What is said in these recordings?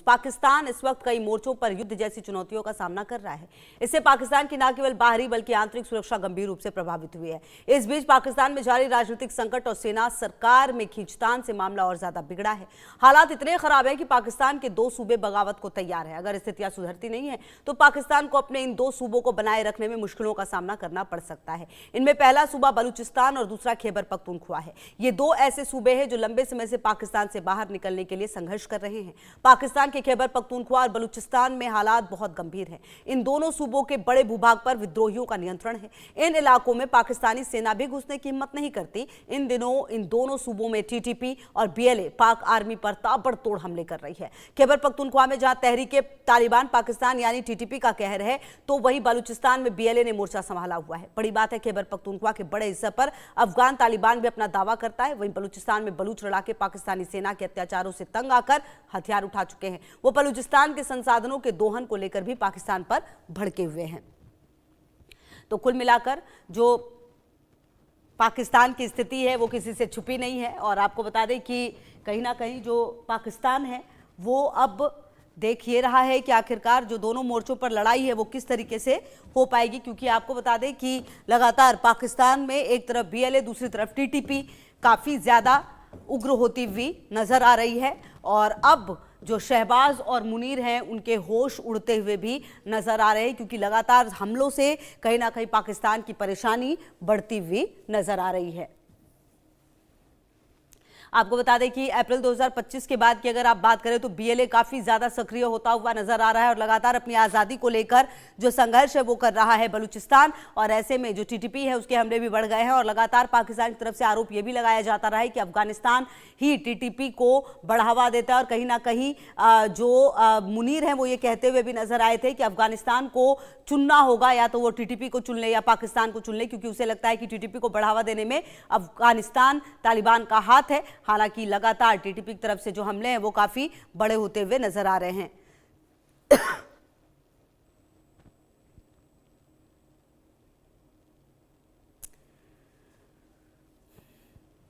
पाकिस्तान इस वक्त कई मोर्चों पर युद्ध जैसी चुनौतियों का सामना कर रहा है। इससे पाकिस्तान की न केवल बाहरी बल्कि आंतरिक सुरक्षा गंभीर रूप से प्रभावित हुई है। इस बीच पाकिस्तान में जारी राजनीतिक संकट और सेना सरकार में खींचतान से मामला और ज्यादा बिगड़ा है। हालात इतने खराब है कि पाकिस्तान के 2 सूबे बगावत को तैयार है। अगर स्थितियां सुधरती नहीं है तो पाकिस्तान को अपने इन 2 सूबों को बनाए रखने में मुश्किलों का सामना करना पड़ सकता है। इनमें पहला सूबा बलूचिस्तान और दूसरा खैबर पख्तूनख्वा है। ये 2 ऐसे सूबे हैं जो लंबे समय से पाकिस्तान से बाहर निकलने के लिए संघर्ष कर रहे हैं। पाकिस्तान के खैबर पख्तूनख्वा और बलूचिस्तान में हालात बहुत गंभीर हैं। इन दोनों सूबों के बड़े भूभाग पर विद्रोहियों का नियंत्रण है। इन इलाकों में पाकिस्तानी सेना भी घुसने की हिम्मत नहीं करती। इन दिनों इन दोनों सूबों में टीटीपी और बीएलए पाक आर्मी पर ताबड़तोड़ हमले कर रही है। खैबर पख्तूनख्वा में जहां तहरीके तालिबान पाकिस्तान यानी टीटीपी का कहर है, तो वहीं बलूचिस्तान में बीएलए ने मोर्चा संभाला हुआ है। बड़ी बात है, खैबर पख्तूनख्वा के बड़े हिस्से पर अफगान तालिबान भी अपना दावा करता है। वहीं बलूचिस्तान में बलूच लड़ाके पाकिस्तानी सेना के अत्याचारों से तंग आकर हथियार उठा चुके हैं। वो बलूचिस्तान के संसाधनों के दोहन को लेकर भी पाकिस्तान पर भड़के हुए हैं। तो कुल मिलाकर जो पाकिस्तान की स्थिति है वो किसी से छुपी नहीं है। और आपको बता दें कि कहीं ना कहीं जो पाकिस्तान है वो अब देख ये रहा है कि आखिरकार जो दोनों मोर्चों पर लड़ाई है वो किस तरीके से हो पाएगी, क्योंकि आपको बता दें कि लगातार पाकिस्तान में एक तरफ बीएलए दूसरी तरफ टीटीपी काफ़ी ज़्यादा उग्र होती हुई नज़र आ रही है। और अब जो शहबाज और मुनीर हैं उनके होश उड़ते हुए भी नज़र आ रहे हैं, क्योंकि लगातार हमलों से कहीं ना कहीं पाकिस्तान की परेशानी बढ़ती हुई नज़र आ रही है। आपको बता दें कि अप्रैल 2025 के बाद की अगर आप बात करें तो बीएलए काफ़ी ज़्यादा सक्रिय होता हुआ नजर आ रहा है और लगातार अपनी आज़ादी को लेकर जो संघर्ष है वो कर रहा है बलूचिस्तान। और ऐसे में जो टीटीपी है उसके हमले भी बढ़ गए हैं और लगातार पाकिस्तान की तरफ से आरोप ये भी लगाया जाता रहा है कि अफगानिस्तान ही टीटीपी को बढ़ावा देता है। और कहीं ना कहीं जो मुनीर हैं वो ये कहते हुए भी नजर आए थे कि अफगानिस्तान को चुनना होगा, या तो वो टीटीपी को चुन ले या पाकिस्तान को चुन ले, क्योंकि उसे लगता है कि टीटीपी को बढ़ावा देने में अफगानिस्तान तालिबान का हाथ है। हालांकि लगातार टीटीपी की तरफ से जो हमले हैं वो काफी बड़े होते हुए नजर आ रहे हैं।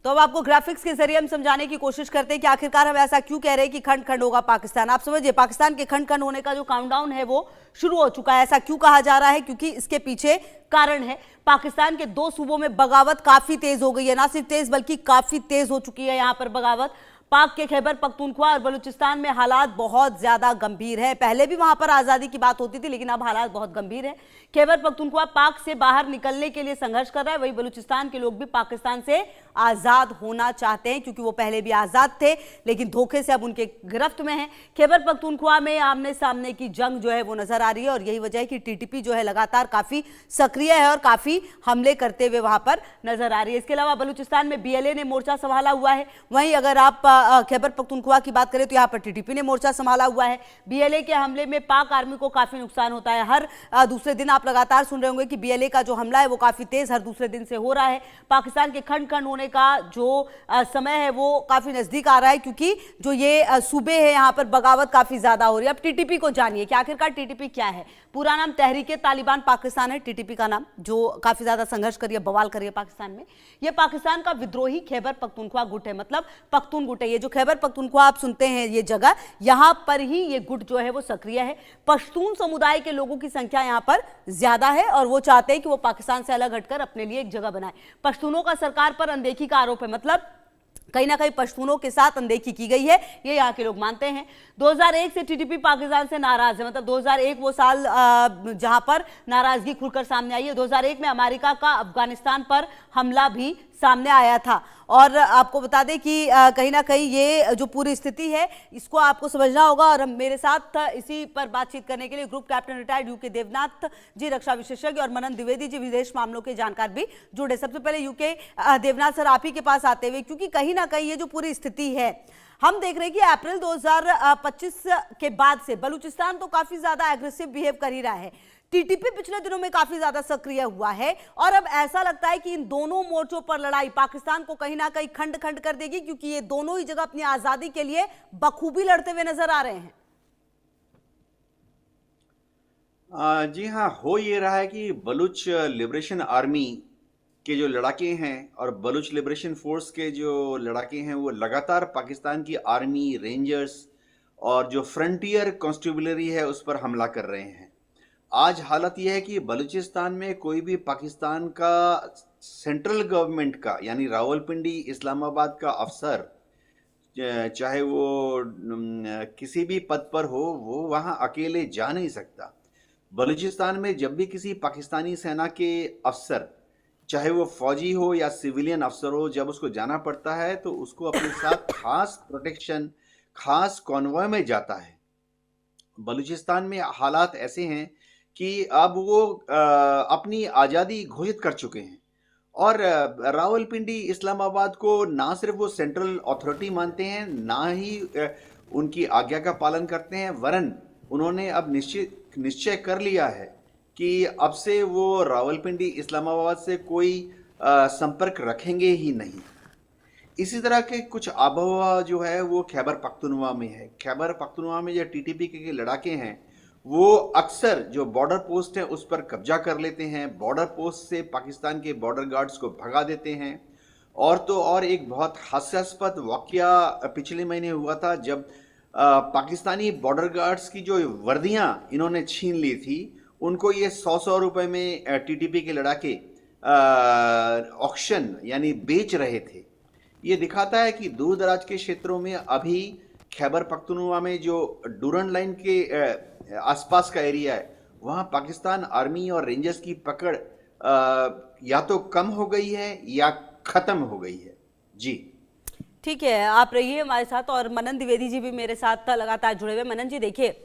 तो अब आपको ग्राफिक्स के जरिए हम समझाने की कोशिश करते हैं कि आखिरकार हम ऐसा क्यों कह रहे हैं कि खंड खंड होगा पाकिस्तान। आप समझिए, पाकिस्तान के खंड खंड होने का जो काउंटडाउन है वो शुरू हो चुका है। ऐसा क्यों कहा जा रहा है, क्योंकि इसके पीछे कारण है। पाकिस्तान के 2 सूबों में बगावत काफी तेज हो गई है, ना सिर्फ तेज बल्कि काफी तेज हो चुकी है यहां पर बगावत। पाक के खैबर पख्तूनख्वा और बलूचिस्तान में हालात बहुत ज्यादा गंभीर है। पहले भी वहां पर आजादी की बात होती थी, लेकिन अब हालात बहुत गंभीर है। खैबर पख्तूनख्वा पाक से बाहर निकलने के लिए संघर्ष कर रहा है, वही बलूचिस्तान के लोग भी पाकिस्तान से आजाद होना चाहते हैं, क्योंकि वो पहले भी आजाद थे लेकिन धोखे से अब उनके गिरफ्त में हैं। खैबर पख्तूनख्वा में आमने सामने की जंग जो है वो नजर आ रही है और यही वजह है कि टीटीपी जो है लगातार काफी सक्रिय है और काफी हमले करते हुए वहां पर नजर आ रही है। इसके अलावा बलूचिस्तान में बीएलए ने मोर्चा संभाला हुआ है। वहीं अगर आप खैबर पख्तूनख्वा की बात करें तो यहाँ पर टीटीपी ने मोर्चा संभाला हुआ है। बीएलए के हमले में पाक आर्मी को काफी नुकसान होता है। हर दूसरे दिन आप लगातार सुन रहे होंगे कि बीएलए का जो हमला है वो काफी तेज हर दूसरे दिन से हो रहा है। पाकिस्तान के खंड खंड होने का जो समय है वो काफी नजदीक आ रहा है, क्योंकि जो ये सूबे है यहाँ पर बगावत काफी ज्यादा हो रही है। अब टीटीपी को जानिए कि आखिरकार टीटीपी क्या है। पूरा नाम तहरीके तालिबान पाकिस्तान है, टीटीपी का नाम, जो काफी ज्यादा संघर्ष करिए बवाल करिए पाकिस्तान में। ये पाकिस्तान का विद्रोही खैबर पख्तूनख्वा गुट है, मतलब पख्तून गुट है। ये जो खैबर पख्तूनख्वा आप सुनते हैं ये जगह, यहां पर ही ये गुट जो है वो सक्रिय है। पश्तून समुदाय के लोगों की संख्या यहां पर ज्यादा है और वो चाहते हैं कि वो पाकिस्तान से अलग हटकर अपने लिए एक जगह बनाए। पश्तूनों का सरकार पर अनदेखी का आरोप है, मतलब कहीं ना कहीं पश्तूनों के साथ अनदेखी की गई है, ये यहाँ के लोग मानते हैं। 2001 से टीटीपी पाकिस्तान से नाराज है, मतलब 2001 वो साल जहां पर नाराजगी खुलकर सामने आई है। 2001 में अमेरिका का अफगानिस्तान पर हमला भी सामने आया था। और आपको बता दें कि कहीं ना कहीं ये जो पूरी स्थिति है इसको आपको समझना होगा। और मेरे साथ इसी पर बातचीत करने के लिए group captain retired UK Devnath ji, रक्षा विशेषज्ञ, और मनन द्विवेदी जी, विदेश मामलों के जानकार भी जुड़े। सबसे पहले यूके देवनाथ सर, आप ही के पास आते हुए, क्योंकि कहीं ना कहीं ये जो पूरी स्थिति है हम देख रहे हैं कि अप्रैल 2025 के बाद से बलूचिस्तान तो काफी ज्यादा एग्रेसिव बिहेव कर ही रहा है। टीटीपी पिछले दिनों में काफी ज्यादा सक्रिय हुआ है और अब ऐसा लगता है कि इन दोनों मोर्चों पर लड़ाई पाकिस्तान को कहीं ना कहीं खंड खंड कर देगी, क्योंकि ये दोनों ही जगह अपनी आजादी के लिए बखूबी लड़ते हुए नजर आ रहे हैं। जी हाँ, हो ये रहा है कि बलूच लिबरेशन आर्मी के जो लड़ाके हैं और बलूच लिबरेशन फोर्स के जो लड़ाके हैं वो लगातार पाकिस्तान की आर्मी, रेंजर्स और जो फ्रंटियर कॉन्स्टेबलरी है उस पर हमला कर रहे हैं। आज हालत यह है कि बलूचिस्तान में कोई भी पाकिस्तान का सेंट्रल गवर्नमेंट का यानी रावलपिंडी इस्लामाबाद का अफसर, चाहे वो किसी भी पद पर हो, वो वहाँ अकेले जा नहीं सकता। बलूचिस्तान में जब भी किसी पाकिस्तानी सेना के अफसर, चाहे वो फौजी हो या सिविलियन अफसर हो, जब उसको जाना पड़ता है तो उसको अपने साथ खास प्रोटेक्शन, खास कॉन्वॉय में जाता है। बलूचिस्तान में हालात ऐसे हैं कि अब वो अपनी आज़ादी घोषित कर चुके हैं और रावलपिंडी इस्लामाबाद को ना सिर्फ वो सेंट्रल अथॉरिटी मानते हैं, ना ही उनकी आज्ञा का पालन करते हैं, वरन उन्होंने अब निश्चय कर लिया है कि अब से वो रावलपिंडी इस्लामाबाद से कोई संपर्क रखेंगे ही नहीं। इसी तरह के कुछ आबहवा जो है वो खैबर पख्तूनख्वा में है। खैबर पख्तूनख्वा में जो टीटीपी के लड़ाके हैं वो अक्सर जो बॉर्डर पोस्ट है उस पर कब्जा कर लेते हैं, बॉर्डर पोस्ट से पाकिस्तान के बॉर्डर गार्ड्स को भगा देते हैं। और तो और एक बहुत हास्यास्पद वाकया पिछले महीने हुआ था जब पाकिस्तानी बॉर्डर गार्ड्स की जो वर्दियां इन्होंने छीन ली थी, उनको ये 100-100 रुपए में टीटीपी के लड़ाके ऑक्शन यानी बेच रहे थे। ये दिखाता है कि दूर दराज के क्षेत्रों में अभी खैबर पख्तूनख्वा में जो डूरन लाइन के आसपास का एरिया है, वहाँ पाकिस्तान आर्मी और रेंजर्स की पकड़ या तो कम हो गई है या खत्म हो गई है। जी ठीक है, आप रहिए हमारे साथ और मनन द्विवेदी जी भी मेरे साथ लगातार जुड़े हुए। मनन जी देखिए,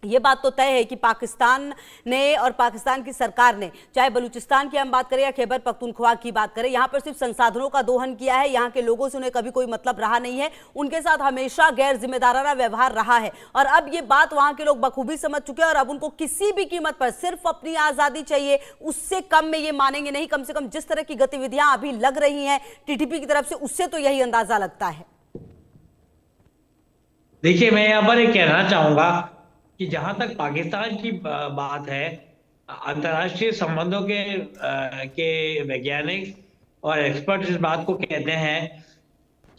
ये बात तो तय है कि पाकिस्तान ने और पाकिस्तान की सरकार ने, चाहे बलूचिस्तान की हम बात करें या खैबर पख्तूनख्वा की बात करें, यहाँ पर सिर्फ संसाधनों का दोहन किया है। यहाँ के लोगों से उन्हें कभी कोई मतलब रहा नहीं है, उनके साथ हमेशा गैर जिम्मेदाराना व्यवहार रहा है। और अब ये बात वहाँ के लोग बखूबी समझ चुके हैं और अब उनको किसी भी कीमत पर सिर्फ अपनी आज़ादी चाहिए, उससे कम में ये मानेंगे नहीं। कम से कम जिस तरह की गतिविधियां अभी लग रही हैं टीटीपी की तरफ से, उससे तो यही अंदाजा लगता है। देखिए, मैं यहाँ पर ये कहना चाहूंगा कि जहां तक पाकिस्तान की बात है, अंतर्राष्ट्रीय संबंधों के वैज्ञानिक और एक्सपर्ट्स इस बात को कहते हैं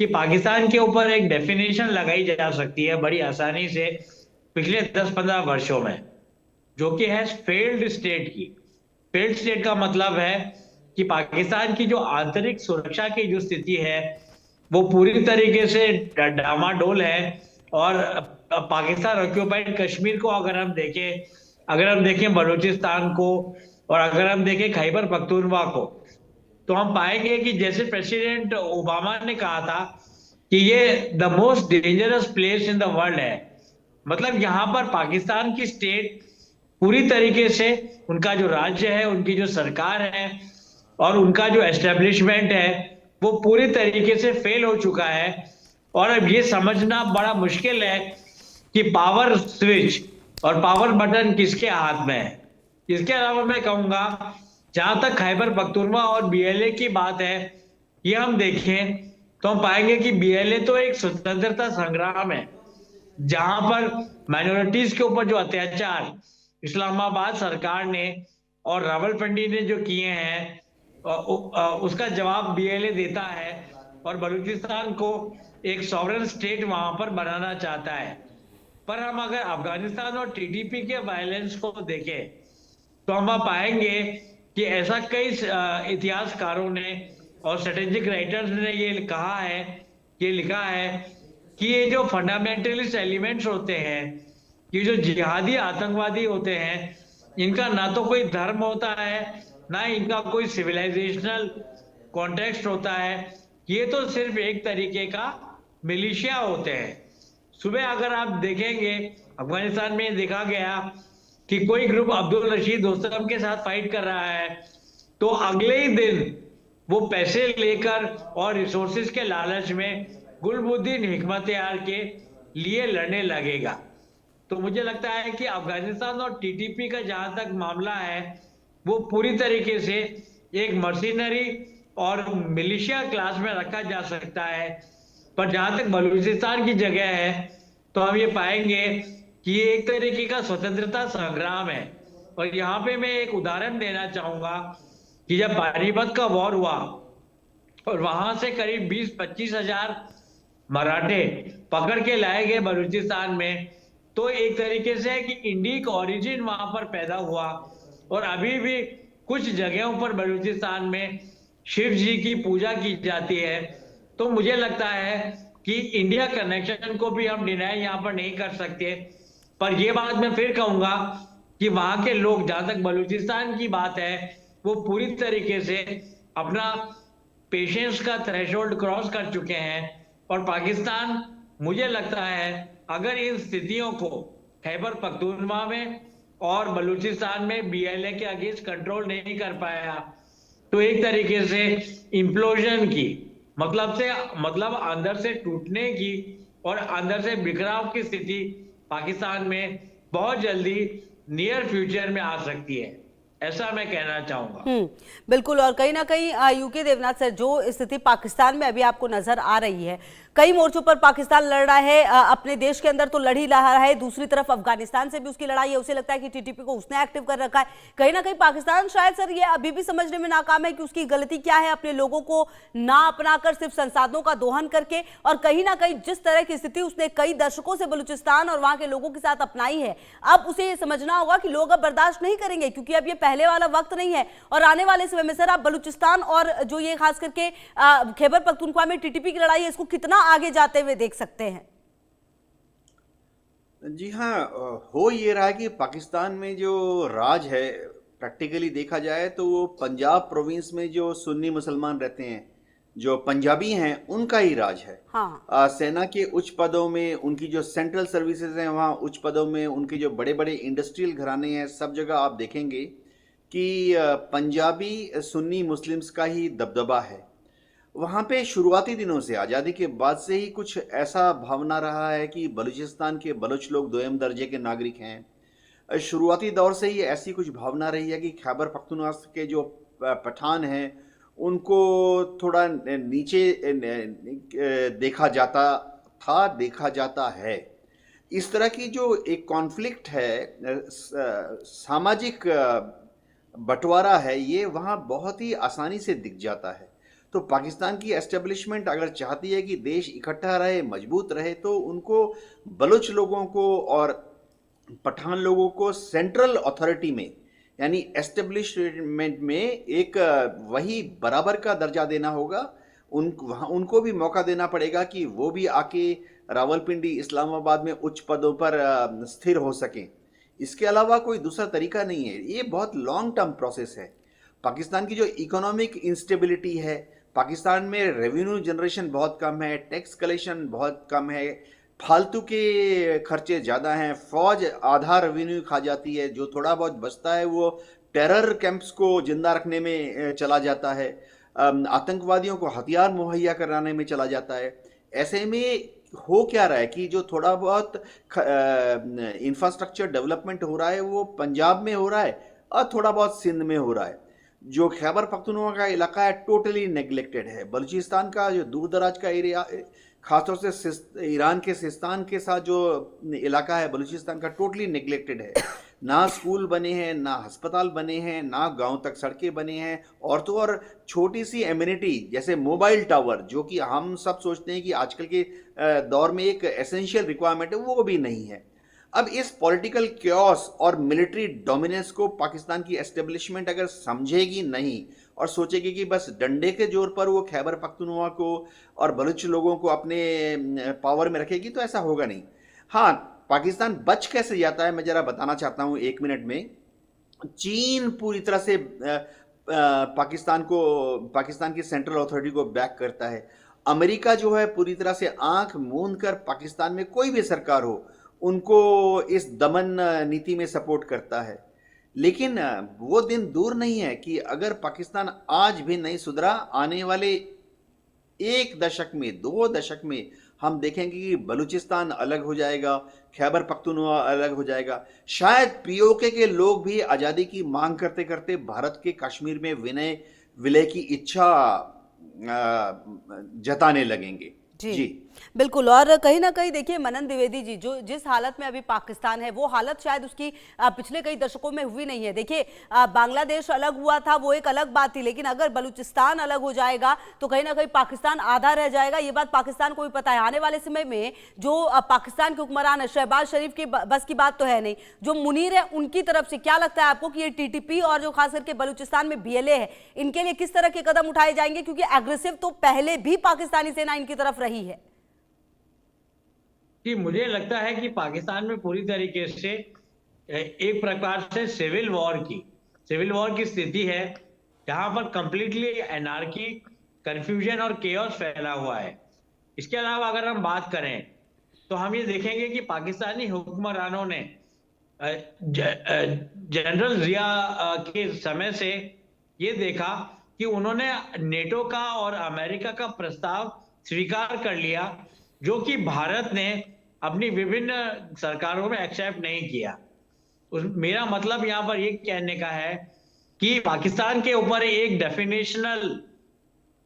कि पाकिस्तान के ऊपर एक डेफिनेशन लगाई जा सकती है बड़ी आसानी से पिछले 10-15 वर्षों में, जो कि है फेल्ड स्टेट की। फेल्ड स्टेट का मतलब है कि पाकिस्तान की जो आंतरिक सुरक्षा की जो स्थिति है वो पूरी तरीके से डामाडोल है। और पाकिस्तान ऑक्यूपाइड कश्मीर को अगर हम देखें बलूचिस्तान को, और अगर हम देखें खैबर पख्तूनख्वा को, तो हम पाएंगे कि जैसे प्रेसिडेंट ओबामा ने कहा था कि ये the most dangerous place in the world है। मतलब यहाँ पर पाकिस्तान की स्टेट पूरी तरीके से, उनका जो राज्य है, उनकी जो सरकार है और उनका जो एस्टेब्लिशमेंट है वो पूरी तरीके से फेल हो चुका है। और अब ये समझना बड़ा मुश्किल है कि पावर स्विच और पावर बटन किसके हाथ में है। इसके अलावा मैं कहूंगा, जहां तक खैबर पख्तूनख्वा और बीएलए की बात है, ये हम देखें तो हम पाएंगे कि बीएलए तो एक स्वतंत्रता संग्राम है, जहां पर माइनॉरिटीज के ऊपर जो अत्याचार इस्लामाबाद सरकार ने और रावलपिंडी ने जो किए हैं उसका जवाब बीएलए देता है और बलूचिस्तान को एक सॉवरेन स्टेट वहां पर बनाना चाहता है। पर हम अगर अफगानिस्तान और टीटीपी के वायलेंस को देखें तो हम पाएंगे कि ऐसा कई इतिहासकारों ने और स्ट्रेटेजिक राइटर्स ने ये लिखा है कि ये जो फंडामेंटलिस्ट एलिमेंट्स होते हैं, ये जो जिहादी आतंकवादी होते हैं, इनका ना तो कोई धर्म होता है, ना इनका कोई सिविलाइजेशनल कॉन्टेक्स्ट होता है। ये तो सिर्फ एक तरीके का मिलिशिया होते हैं। सुबह अगर आप देखेंगे, अफगानिस्तान में देखा गया कि कोई ग्रुप अब्दुल रशीद दोस्तम के साथ फाइट कर रहा है, तो अगले ही दिन वो पैसे लेकर और रिसोर्सेज के लालच में गुलबुद्दीन हिकमतयार के लिए लड़ने लगेगा। तो मुझे लगता है कि अफगानिस्तान और टीटीपी का जहां तक मामला है वो पूरी तरीके से एक मर्सिनरी और मिलिशिया क्लास में रखा जा सकता है। पर जहां तक बलूचिस्तान की जगह है तो हम ये पाएंगे कि ये एक तरीके का स्वतंत्रता संग्राम है। और यहाँ पे मैं एक उदाहरण देना चाहूंगा कि जब पानीपत का वॉर हुआ और वहां से करीब 20-25 हजार मराठे पकड़ के लाए गए बलूचिस्तान में, तो एक तरीके से है कि इंडिक ओरिजिन वहां पर पैदा हुआ। और अभी भी कुछ जगहों पर बलूचिस्तान में शिव जी की पूजा की जाती है। तो मुझे लगता है कि इंडिया कनेक्शन को भी हम डिनाई यहाँ पर नहीं कर सकते। पर यह बात मैं फिर कहूंगा कि वहां के लोग, जहां तक बलूचिस्तान की बात है, वो पूरी तरीके से अपना पेशेंस का थ्रेशोल्ड क्रॉस कर चुके हैं। और पाकिस्तान, मुझे लगता है, अगर इन स्थितियों को खैबर पख्तूनख्वा में और बलूचिस्तान में बीएलए के अगेंस्ट कंट्रोल नहीं कर पाया, तो एक तरीके से इम्प्लोजन की मतलब अंदर से टूटने की और अंदर से बिखराव की स्थिति पाकिस्तान में बहुत जल्दी नियर फ्यूचर में आ सकती है, ऐसा मैं कहना चाहूंगा। बिल्कुल। और कहीं ना कहीं यूके देवनाथ सर, जो स्थिति पाकिस्तान में अभी आपको नजर आ रही है, कई मोर्चों पर पाकिस्तान लड़ रहा है, अपने देश के अंदर तो लड़ ही रहा है, दूसरी तरफ अफगानिस्तान से भी उसकी लड़ाई है। उसे लगता है कि टीटीपी को उसने एक्टिव कर रखा है। कहीं ना कहीं पाकिस्तान शायद सर ये अभी भी समझने में नाकाम है कि उसकी गलती क्या है, अपने लोगों को ना अपनाकर सिर्फ संसाधनों का दोहन करके। और कहीं ना कहीं जिस तरह की स्थिति उसने कई दशकों से बलूचिस्तान और वहां के लोगों के साथ अपनाई है, अब उसे ये समझना होगा कि लोग अब बर्दाश्त नहीं करेंगे, क्योंकि अब ये पहले वाला वक्त नहीं है। और आने वाले समय में सर आप बलूचिस्तान और जो ये खास करके खैबर पख्तूनख्वा में टीटीपी की लड़ाई है, इसको कितना आगे जाते हुए देख सकते हैं? जी हाँ, हो ये रहा है कि पाकिस्तान में जो राज है, प्रैक्टिकली देखा जाए तो वो पंजाब प्रोविंस में जो सुन्नी मुसलमान रहते हैं, जो पंजाबी हैं, उनका ही राज है। हाँ। सेना के उच्च पदों में, उनकी जो सेंट्रल सर्विसेज हैं वहाँ उच्च पदों में, उनके जो बड़े बड़े इंडस्ट्रियल घराने हैं, सब जगह आप देखेंगे कि पंजाबी सुन्नी मुस्लिम्स का ही दबदबा है वहाँ पे। शुरुआती दिनों से, आज़ादी के बाद से ही कुछ ऐसा भावना रहा है कि बलूचिस्तान के बलूच लोग दोयम दर्जे के नागरिक हैं। शुरुआती दौर से ही ऐसी कुछ भावना रही है कि खैबर पख्तूनख्वा के जो पठान हैं उनको थोड़ा नीचे देखा जाता था, देखा जाता है। इस तरह की जो एक कॉन्फ्लिक्ट है, सामाजिक बंटवारा है, ये वहाँ बहुत ही आसानी से दिख जाता है। तो पाकिस्तान की एस्टेब्लिशमेंट अगर चाहती है कि देश इकट्ठा रहे, मजबूत रहे, तो उनको बलूच लोगों को और पठान लोगों को सेंट्रल अथॉरिटी में, यानी एस्टेब्लिशमेंट में एक वही बराबर का दर्जा देना होगा। उनको भी मौका देना पड़ेगा कि वो भी आके रावलपिंडी, इस्लामाबाद में उच्च पदों पर स्थिर हो सकें। इसके अलावा कोई दूसरा तरीका नहीं है। ये बहुत लॉन्ग टर्म प्रोसेस है। पाकिस्तान की जो इकोनॉमिक इंस्टेबिलिटी है, पाकिस्तान में रेवेन्यू जनरेशन बहुत कम है, टैक्स कलेक्शन बहुत कम है, फालतू के खर्चे ज़्यादा हैं, फौज आधा रेवेन्यू खा जाती है, जो थोड़ा बहुत बचता है वो टेरर कैंप्स को जिंदा रखने में चला जाता है, आतंकवादियों को हथियार मुहैया कराने में चला जाता है। ऐसे में हो क्या रहा है कि जो थोड़ा बहुत इंफ्रास्ट्रक्चर डेवलपमेंट हो रहा है वो पंजाब में हो रहा है और थोड़ा बहुत सिंध में हो रहा है। जो खैबर पख्तूनख्वा का इलाका है टोटली नेग्लेक्टेड है। बलूचिस्तान का जो दूर दराज का एरिया, खासतौर से ईरान के सिस्तान के साथ जो इलाका है बलूचिस्तान का, टोटली नेग्लेक्टेड है। ना स्कूल बने हैं, ना अस्पताल बने हैं, ना गांव तक सड़कें बने हैं, और तो और छोटी सी एमिनिटी जैसे मोबाइल टावर, जो कि हम सब सोचते हैं कि आजकल के दौर में एक एसेंशियल रिक्वायरमेंट है, वो भी नहीं है। अब इस पॉलिटिकल क्योस और मिलिट्री डोमिनेंस को पाकिस्तान की एस्टेब्लिशमेंट अगर समझेगी नहीं और सोचेगी कि बस डंडे के जोर पर वो खैबर पख्तूनख्वा को और बलूच लोगों को अपने पावर में रखेगी, तो ऐसा होगा नहीं। हाँ, पाकिस्तान बच कैसे जाता है मैं जरा बताना चाहता हूँ 1 मिनट में। चीन पूरी तरह से पाकिस्तान की सेंट्रल अथॉरिटी को बैक करता है। अमेरिका जो है पूरी तरह से आंख मूंद कर पाकिस्तान में कोई भी सरकार हो उनको इस दमन नीति में सपोर्ट करता है। लेकिन वो दिन दूर नहीं है कि अगर पाकिस्तान आज भी नहीं सुधरा, आने वाले 1 दशक में, 2 दशक में हम देखेंगे कि बलूचिस्तान अलग हो जाएगा, खैबर पख्तूनख्वा अलग हो जाएगा। शायद पीओके के लोग भी आज़ादी की मांग करते करते भारत के कश्मीर में विलय की इच्छा जताने लगेंगे। जी। बिल्कुल। और कहीं ना कहीं देखिए मनन द्विवेदी जी, जो जिस हालत में अभी पाकिस्तान है वो हालत शायद उसकी पिछले कई दशकों में हुई नहीं है। देखिए बांग्लादेश अलग हुआ था वो एक अलग बात थी, लेकिन अगर बलूचिस्तान अलग हो जाएगा तो कहीं ना कहीं पाकिस्तान आधा रह जाएगा। ये बात पाकिस्तान को भी पता है। आने वाले समय में जो पाकिस्तान के हुक्मरान है, शहबाज शरीफ की बस की बात तो है नहीं, जो मुनीर है उनकी तरफ से क्या लगता है आपको कि ये टीटीपी और जो खास करके बलूचिस्तान में बीएलए है, इनके लिए किस तरह के कदम उठाए जाएंगे? क्योंकि एग्रेसिव तो पहले भी पाकिस्तानी सेना इनकी तरफ रही है। कि मुझे लगता है कि पाकिस्तान में पूरी तरीके से एक प्रकार से सिविल वॉर की स्थिति है, जहां पर कंप्लीटली एनार्की, कंफ्यूजन और केओस फैला हुआ है। इसके अलावा अगर हम बात करें तो हम ये देखेंगे कि पाकिस्तानी हुक्मरानों ने जनरल जिया के समय से ये देखा कि उन्होंने नेटो का और अमेरिका का प्रस्ताव स्वीकार कर लिया, जो कि भारत ने अपनी विभिन्न सरकारों में एक्सेप्ट नहीं किया। मेरा मतलब यहाँ पर ये कहने का है कि पाकिस्तान के ऊपर एक डेफिनेशनल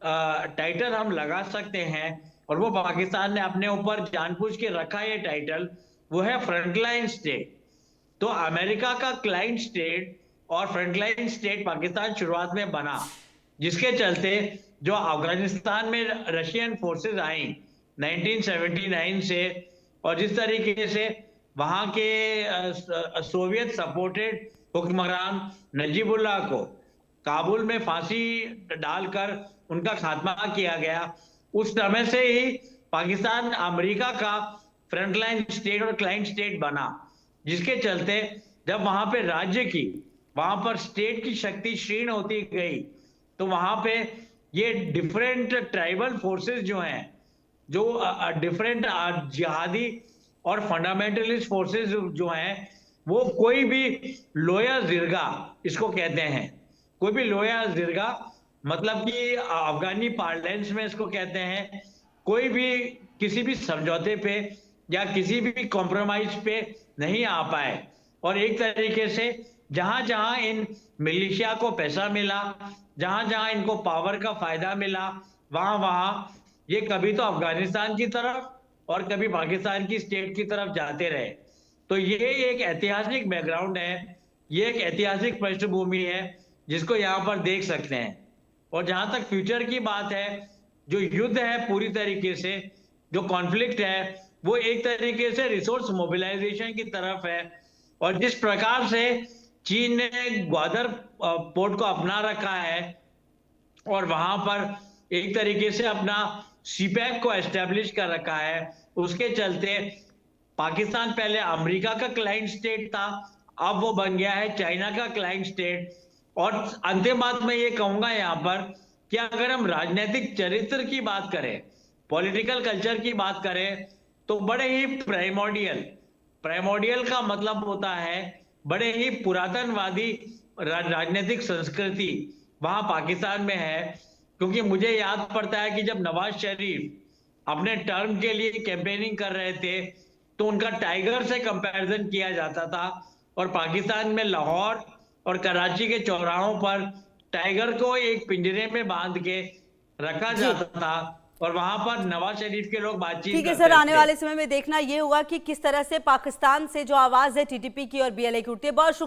टाइटल हम लगा सकते हैं, और वो पाकिस्तान ने अपने ऊपर जानबूझ के रखा ये टाइटल, वो है फ्रंटलाइन स्टेट। तो अमेरिका का क्लाइंट स्टेट और फ्रंटलाइन स्टेट पाकिस्तान शुरुआत में बना, जिसके चलते जो अफगानिस्तान में रशियन फोर्सेस आई 1979 से, और जिस तरीके से वहां के सोवियत सपोर्टेड हुक्मरान नजीबुल्लाह को काबुल में फांसी डालकर उनका खात्मा किया गया, उस समय से ही पाकिस्तान अमेरिका का फ्रंटलाइन स्टेट और क्लाइंट स्टेट बना, जिसके चलते जब वहां पे राज्य की, वहां पर स्टेट की शक्ति क्षीण होती गई, तो वहां पे ये डिफरेंट ट्राइबल फोर्सेस जो हैं, जो डिफरेंट जिहादी और फंडामेंटलिस्ट फोर्सेस जो हैं, वो कोई भी लोया जिरगा इसको कहते हैं, कोई भी लोया जिरगा मतलब कि अफगानी पार्लेंस में इसको कहते हैं, कोई भी किसी भी समझौते पे या किसी भी कॉम्प्रोमाइज पे नहीं आ पाए। और एक तरीके से जहां जहां इन मिलिशिया को पैसा मिला, जहां जहां इनको पावर का फायदा मिला, वहां वहां ये कभी तो अफगानिस्तान की तरफ और कभी पाकिस्तान की स्टेट की तरफ जाते रहे। तो ये एक ऐतिहासिक बैकग्राउंड है, ये एक ऐतिहासिक पृष्ठभूमि है जिसको यहाँ पर देख सकते हैं। और जहां तक फ्यूचर की बात है, जो युद्ध है पूरी तरीके से, जो कॉन्फ्लिक्ट है, वो एक तरीके से रिसोर्स मोबिलाइजेशन की तरफ है। और जिस प्रकार से चीन ने ग्वादर पोर्ट को अपना रखा है और वहां पर एक तरीके से अपना सीपैक को एस्टेब्लिश कर रखा है, उसके चलते पाकिस्तान पहले अमेरिका का क्लाइंट स्टेट था, अब वो बन गया है चाइना का क्लाइंट स्टेट। और अंतिम बात मैं ये कहूंगा यहाँ पर कि अगर हम राजनीतिक चरित्र की बात करें, पॉलिटिकल कल्चर की बात करें, तो बड़े ही प्राइमोर्डियल का मतलब होता है बड़े ही पुरातनवादी राजनीतिक संस्कृति वहां पाकिस्तान में है। क्योंकि मुझे याद पड़ता है कि जब नवाज शरीफ अपने टर्म के लिए कैंपेनिंग कर रहे थे, तो उनका टाइगर से कंपैरिजन किया जाता था, और पाकिस्तान में लाहौर और कराची के चौराहों पर टाइगर को एक पिंजरे में बांध के रखा जाता था, और वहां पर नवाज शरीफ के लोग बातचीत ठीक है करते सर, आने थे। वाले समय में देखना ये होगा कि किस तरह से पाकिस्तान से जो आवाज है टीटीपी की और बीएलए की उठती है। बहुत